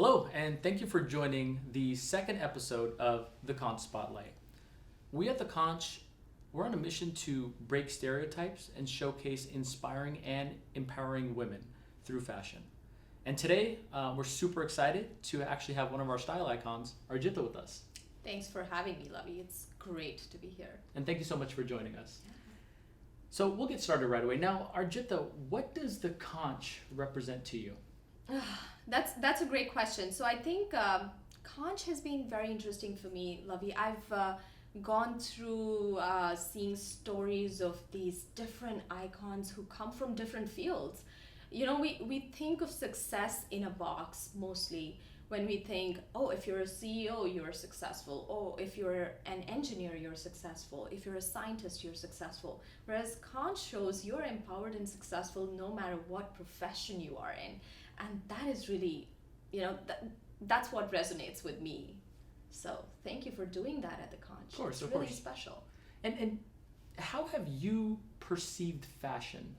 Hello, and thank you for joining the second episode of the Kaanch Spotlight. We at the Kaanch, we're on a mission to break stereotypes and showcase inspiring and empowering women through fashion. And today, we're super excited to actually have one of our style icons, Arjita, with us. Thanks for having me, Lovey. It's great to be here. And thank you so much for joining us. So we'll get started right away. Now, Arjita, what does the Kaanch represent to you? That's a great question. So I think Kaanch has been very interesting for me, Lovey. I've gone through seeing stories of these different icons who come from different fields. You know, we think of success in a box mostly when we think, oh, if you're a CEO, you're successful. Oh, if you're an engineer, you're successful. If you're a scientist, you're successful. Whereas Kaanch shows you're empowered and successful no matter what profession you are in. And that is really, that's what resonates with me. So thank you for doing that at the Kaanch. Of course, it's of really course. special. And how have you perceived fashion,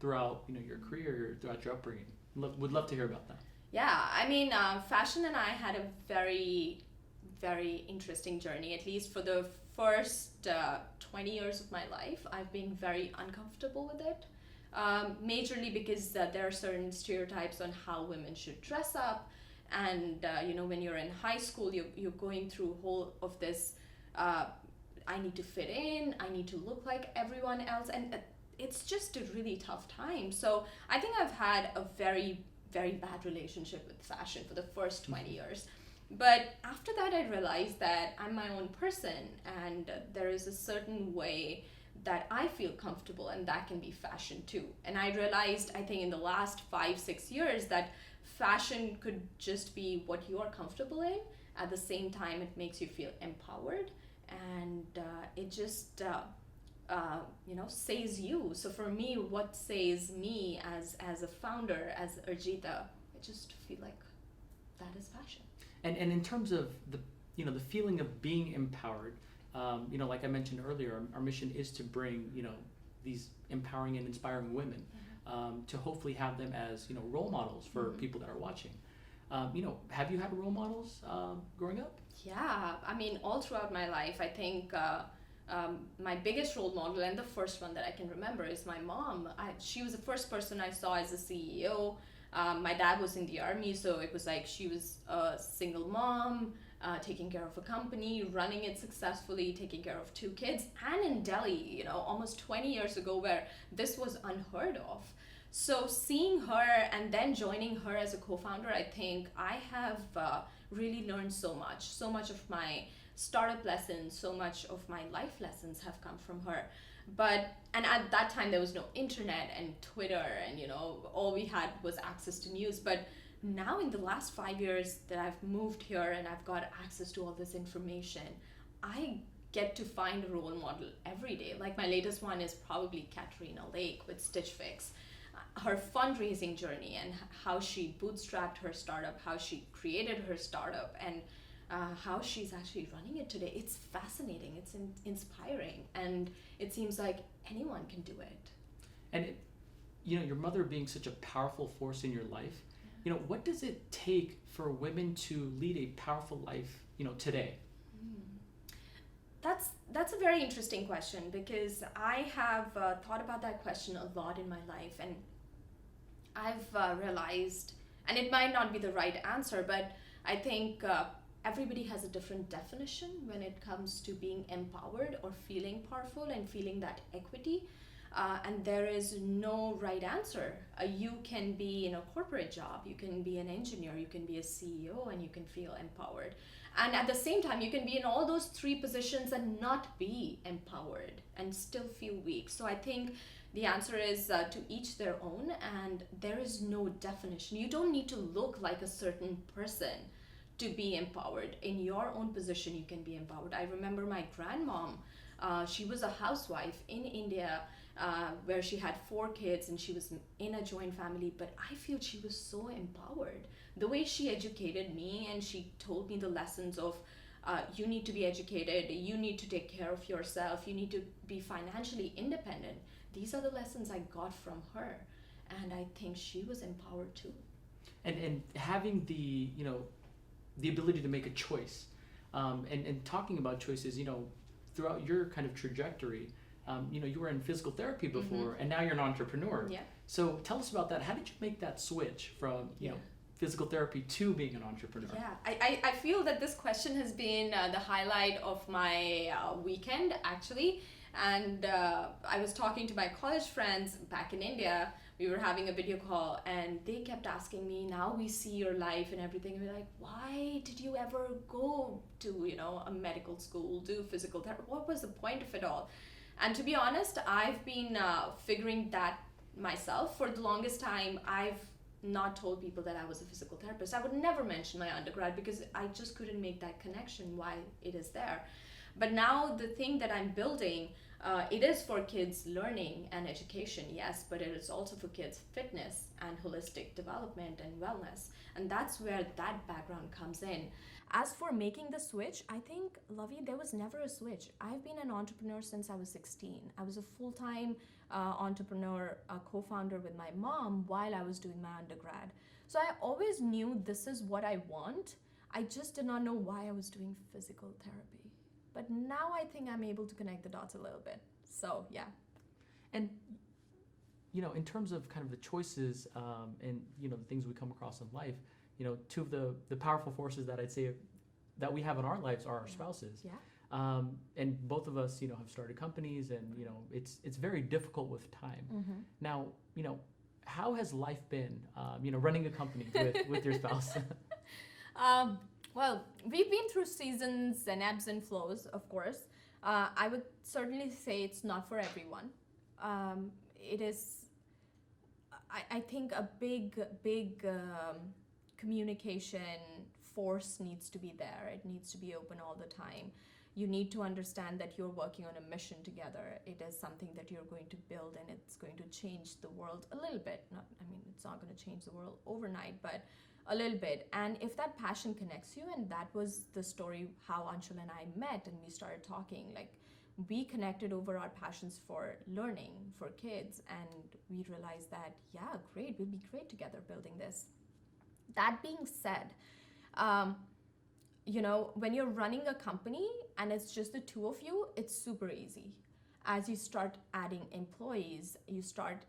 throughout your career, throughout your upbringing? Would love to hear about that. Yeah, I mean, fashion and I had a very, very interesting journey. At least for the first 20 years of my life, I've been very uncomfortable with it. Majorly because there are certain stereotypes on how women should dress up. And, when you're in high school, you're going through whole of this, I need to fit in, I need to look like everyone else. And it's just a really tough time. So I think I've had a very, very bad relationship with fashion for the first 20 years. But after that, I realized that I'm my own person and there is a certain way that I feel comfortable, and that can be fashion too. And I realized, I think in the last 5-6 years, that fashion could just be what you are comfortable in. At the same time, it makes you feel empowered, and it just says you. So for me, what says me as a founder, as Arjita, I just feel like that is fashion. And in terms of the feeling of being empowered, like I mentioned earlier, our mission is to bring these empowering and inspiring women, to hopefully have them as role models for people that are watching. Have you had role models growing up? Yeah, I mean, all throughout my life, I think my biggest role model, and the first one that I can remember, is my mom. She was the first person I saw as a CEO. My dad was in the army, so it was like she was a single mom, taking care of a company, running it successfully, taking care of 2 kids, and in Delhi, almost 20 years ago, where this was unheard of. So seeing her and then joining her as a co-founder, I think I have really learned so much. So much of my startup lessons, so much of my life lessons have come from her. And at that time there was no internet and Twitter, and all we had was access to news. But now in the last 5 years that I've moved here and I've got access to all this information, I get to find a role model every day. Like my latest one is probably Katrina Lake with Stitch Fix. Her fundraising journey and how she bootstrapped her startup, how she created her startup, and how she's actually running it today. It's fascinating, it's inspiring, and it seems like anyone can do it. And your mother being such a powerful force in your life, what does it take for women to lead a powerful life, today? That's a very interesting question, because I have thought about that question a lot in my life, and I've realized, and it might not be the right answer, but I think everybody has a different definition when it comes to being empowered or feeling powerful and feeling that equity. And there is no right answer. You can be in a corporate job, you can be an engineer, you can be a CEO, and you can feel empowered. And at the same time, you can be in all those 3 positions and not be empowered and still feel weak. So I think the answer is to each their own, and there is no definition. You don't need to look like a certain person to be empowered. In your own position, you can be empowered. I remember my grandmom, she was a housewife in India, where she had 4 kids and she was in a joint family, but I feel she was so empowered. The way she educated me, and she told me the lessons of you need to be educated, you need to take care of yourself, you need to be financially independent. These are the lessons I got from her, and I think she was empowered too. And having the ability to make a choice, and talking about choices, throughout your kind of trajectory, you were in physical therapy before, and now you're an entrepreneur. Yeah. So tell us about that. How did you make that switch from physical therapy to being an entrepreneur? Yeah, I feel that this question has been the highlight of my weekend, actually. And I was talking to my college friends back in India. We were having a video call, and they kept asking me, now we see your life and everything. And we're like, why did you ever go to, a medical school, do physical therapy? What was the point of it all? And to be honest, I've been figuring that myself. For the longest time, I've not told people that I was a physical therapist. I would never mention my undergrad because I just couldn't make that connection why it is there. But now the thing that I'm building, it is for kids learning and education, yes, but it is also for kids fitness and holistic development and wellness. And that's where that background comes in. As for making the switch, I think, Lovey, there was never a switch. I've been an entrepreneur since I was 16. I was a full-time entrepreneur, a co-founder with my mom while I was doing my undergrad. So I always knew this is what I want. I just did not know why I was doing physical therapy. But now I think I'm able to connect the dots a little bit. So, yeah. And, in terms of kind of the choices and, the things we come across in life, two of the powerful forces that I'd say that we have in our lives are our spouses. Yeah. And both of us, have started companies, and, it's very difficult with time. Mm-hmm. Now, how has life been, running a company with your spouse? Well, we've been through seasons and ebbs and flows, of course. I would certainly say it's not for everyone. It is, I think, a big communication force needs to be there. It needs to be open all the time. You need to understand that you're working on a mission together. It is something that you're going to build, and it's going to change the world a little bit. It's not going to change the world overnight, but a little bit. And if that passion connects you, and that was the story how Anshul and I met and we started talking, like we connected over our passions for learning for kids, and we realized that, yeah, great, we'll be great together building this. That being said, when you're running a company and it's just the two of you, it's super easy. As you start adding employees, you start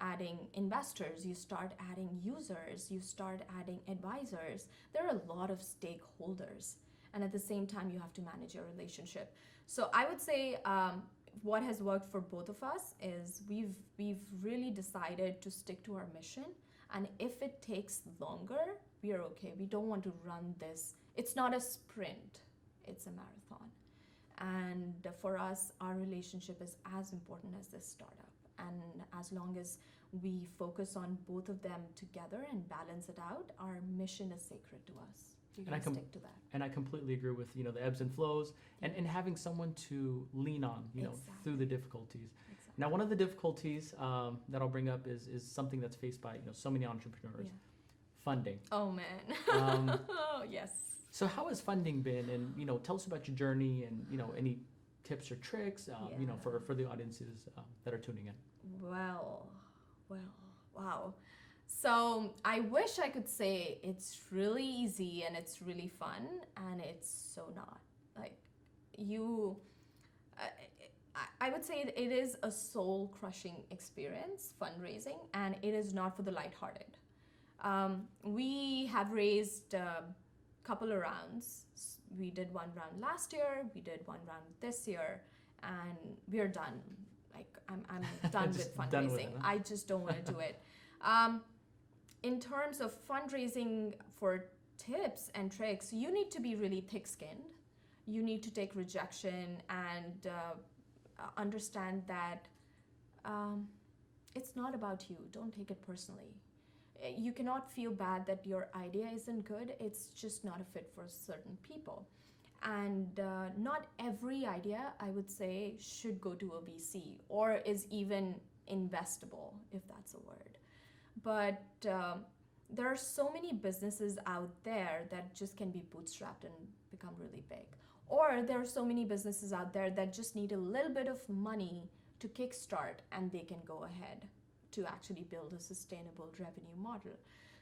adding investors, you start adding users, you start adding advisors. There are a lot of stakeholders. And at the same time, you have to manage your relationship. So I would say what has worked for both of us is we've really decided to stick to our mission. And if it takes longer, we are okay. We don't want to run this. It's not a sprint, it's a marathon. And for us, our relationship is as important as this startup. And as long as we focus on both of them together and balance it out, our mission is sacred to us. We're going to stick to that. And I completely agree with, the ebbs and flows, and having someone to lean on, Exactly. through the difficulties. Exactly. Now, one of the difficulties that I'll bring up is something that's faced by, so many entrepreneurs. Yeah. Funding. Oh, man. Oh, yes. So how has funding been? And, tell us about your journey and, any tips or tricks, for the audiences that are tuning in. Well, wow. So I wish I could say it's really easy and it's really fun, and it's so not. Like I would say it is a soul-crushing experience, fundraising, and it is not for the lighthearted. We have raised couple of rounds. We did one round last year, we did one round this year, and we're done. Like I'm done with fundraising. Done with it, huh? I just don't want to do it. In terms of fundraising for tips and tricks, you need to be really thick-skinned. You need to take rejection and understand that it's not about you. Don't take it personally. You cannot feel bad that your idea isn't good. It's just not a fit for certain people. And not every idea, I would say, should go to a VC or is even investable, if that's a word. But there are so many businesses out there that just can be bootstrapped and become really big. Or there are so many businesses out there that just need a little bit of money to kickstart, and they can go ahead to actually build a sustainable revenue model.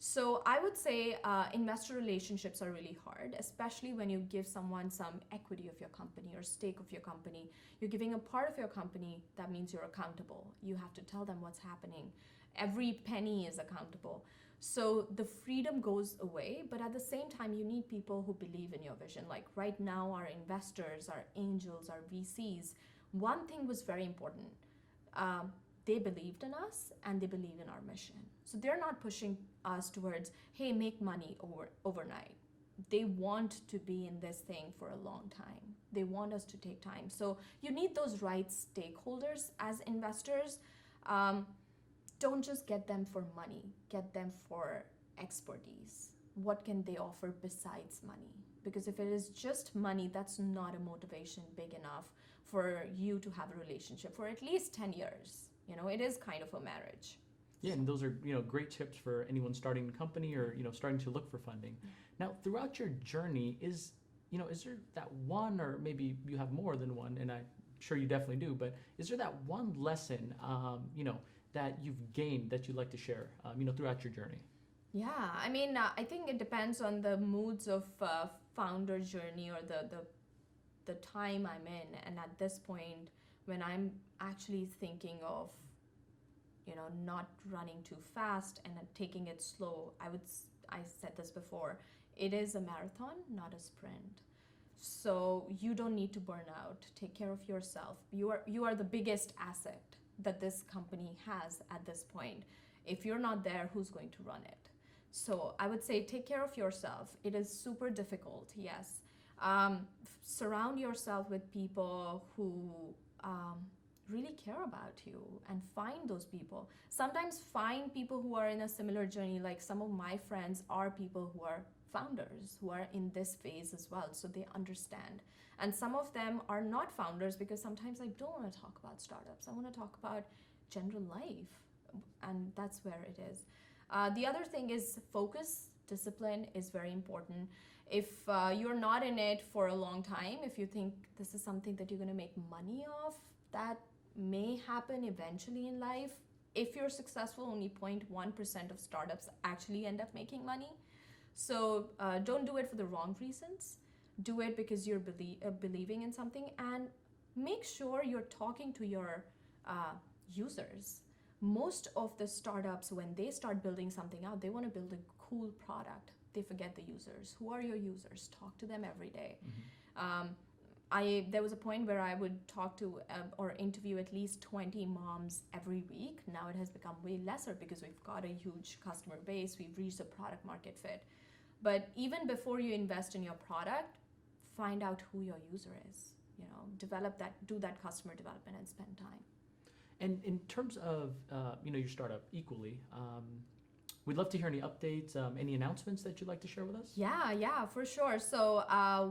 So I would say investor relationships are really hard, especially when you give someone some equity of your company or stake of your company. You're giving a part of your company, that means you're accountable. You have to tell them what's happening. Every penny is accountable. So the freedom goes away, but at the same time, you need people who believe in your vision. Like right now, our investors, our angels, our VCs, one thing was very important. Um, they believed in us and they believe in our mission. So they're not pushing us towards, hey, make money overnight. They want to be in this thing for a long time. They want us to take time. So you need those right stakeholders as investors. Um, don't just get them for money, get them for expertise. What can they offer besides money? Because if it is just money, that's not a motivation big enough for you to have a relationship for at least 10 years. It is kind of a marriage. Yeah, and those are great tips for anyone starting a company or starting to look for funding. Yeah. Now, throughout your journey, is there that one, or maybe you have more than one, and I'm sure you definitely do, but is there that one lesson that you've gained that you'd like to share throughout your journey? Yeah, I think it depends on the moods of founder journey or the time I'm in. And at this point, when I'm actually thinking of, not running too fast and taking it slow, I said this before, it is a marathon, not a sprint. So you don't need to burn out. Take care of yourself. You are the biggest asset that this company has at this point. If you're not there, who's going to run it? So I would say take care of yourself. It is super difficult, yes. Surround yourself with people who really care about you and find those people. Sometimes find people who are in a similar journey. Like some of my friends are people who are founders, who are in this phase as well, so they understand. And some of them are not founders because sometimes I don't want to talk about startups. I want to talk about general life, and that's where it is. The other thing is focus. Discipline is very important. If you're not in it for a long time, if you think this is something that you're going to make money off, that may happen eventually in life. If you're successful, only 0.1% of startups actually end up making money. So don't do it for the wrong reasons. Do it because you're believing in something, and make sure you're talking to your users. Most of the startups, when they start building something out, they want to build a cool product. They forget the users. Who are your users? Talk to them every day. Mm-hmm. There was a point where I would talk to or interview at least 20 moms every week. Now it has become way lesser because we've got a huge customer base. We've reached a product market fit. But even before you invest in your product, find out who your user is. Develop that, do that customer development, and spend time. And in terms of your startup equally, we'd love to hear any updates, any announcements that you'd like to share with us. Yeah, for sure. So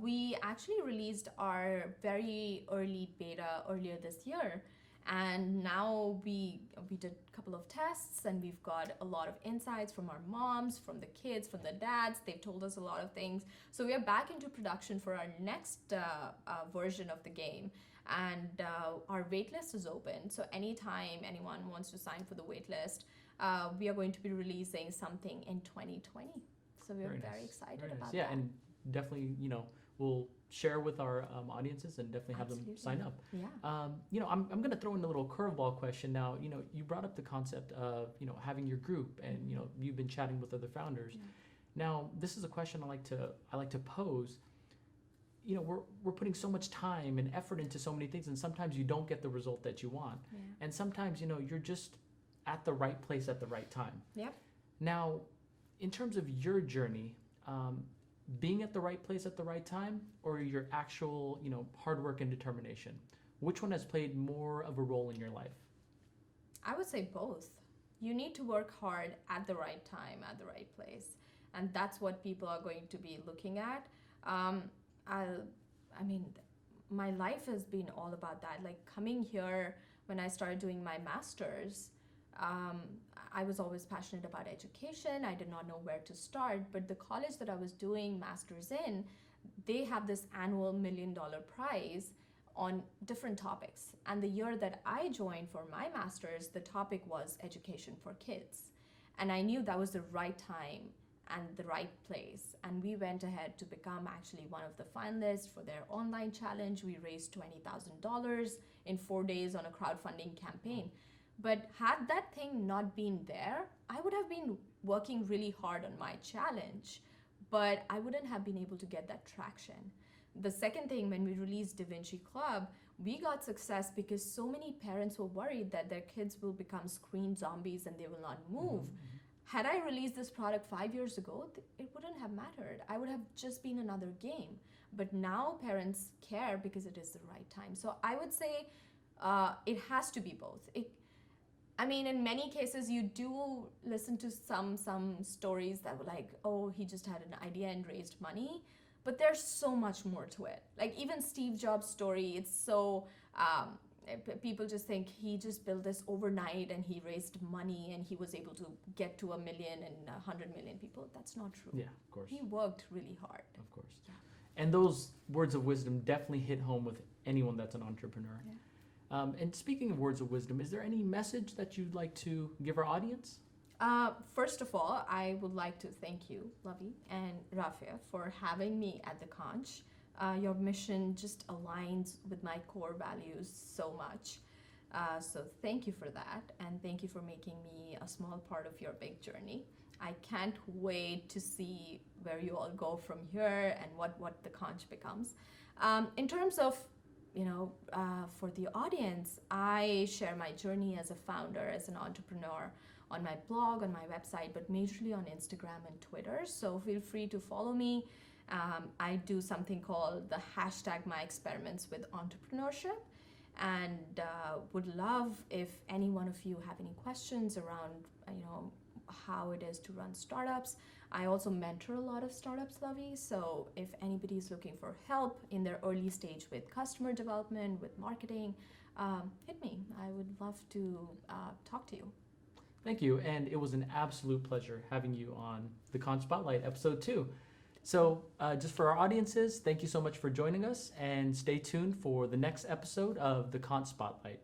we actually released our very early beta earlier this year. And now we did a couple of tests, and we've got a lot of insights from our moms, from the kids, from the dads. They've told us a lot of things. So we are back into production for our next version of the game. And our waitlist is open. So anytime anyone wants to sign for the waitlist, we are going to be releasing something in 2020. So we're very excited about that. Yeah, and definitely, we'll share with our audiences and definitely have them sign up. Yeah. I'm going to throw in a little curveball question now. You brought up the concept of, having your group, and, you've been chatting with other founders. Yeah. Now, this is a question I like to pose. We're putting so much time and effort into so many things, and sometimes you don't get the result that you want. Yeah. And sometimes, you're just at the right place at the right time. Yep. Now, in terms of your journey, being at the right place at the right time, or your actual, hard work and determination, which one has played more of a role in your life? I would say both. You need to work hard at the right time, at the right place. And that's what people are going to be looking at. My life has been all about that. Like coming here, when I started doing my master's, I was always passionate about education. I did not know where to start, but the college that I was doing master's in, they have this annual $1 million prize on different topics. And the year that I joined for my master's, the topic was education for kids. And I knew that was the right time and the right place. And we went ahead to become actually one of the finalists for their online challenge. We raised $20,000 in 4 days on a crowdfunding campaign. But had that thing not been there, I would have been working really hard on my challenge, but I wouldn't have been able to get that traction. The second thing, when we released Da Vinci Club, we got success because so many parents were worried that their kids will become screen zombies and they will not move. Had I released this product 5 years ago, it wouldn't have mattered. I would have just been another game. But now parents care because it is the right time. So I would say it has to be both. In many cases, you do listen to some stories that were like, oh, he just had an idea and raised money. But there's so much more to it. Like even Steve Jobs' story, it's so, people just think he just built this overnight and he raised money and he was able to get to 1 million and 100 million people. That's not true. Yeah, of course. He worked really hard. Of course. Yeah. And those words of wisdom definitely hit home with anyone that's an entrepreneur. Yeah. And speaking of words of wisdom, is there any message that you'd like to give our audience? First of all, I would like to thank you, Lavi and Rafia, for having me at the Kaanch. Your mission just aligns with my core values so much. So thank you for that, and thank you for making me a small part of your big journey. I can't wait to see where you all go from here and what the Kaanch becomes. In terms of for the audience, I share my journey as a founder, as an entrepreneur on my blog, on my website, but majorly on Instagram and Twitter. So feel free to follow me. I do something called the #MyExperiments with Entrepreneurship, and would love if any one of you have any questions around how it is to run startups. I also mentor a lot of startups, Lavi. So if anybody is looking for help in their early stage with customer development, with marketing, hit me. I would love to talk to you. Thank you. And it was an absolute pleasure having you on the Kaanch Spotlight episode 2. So just for our audiences, thank you so much for joining us, and stay tuned for the next episode of the Kaanch Spotlight.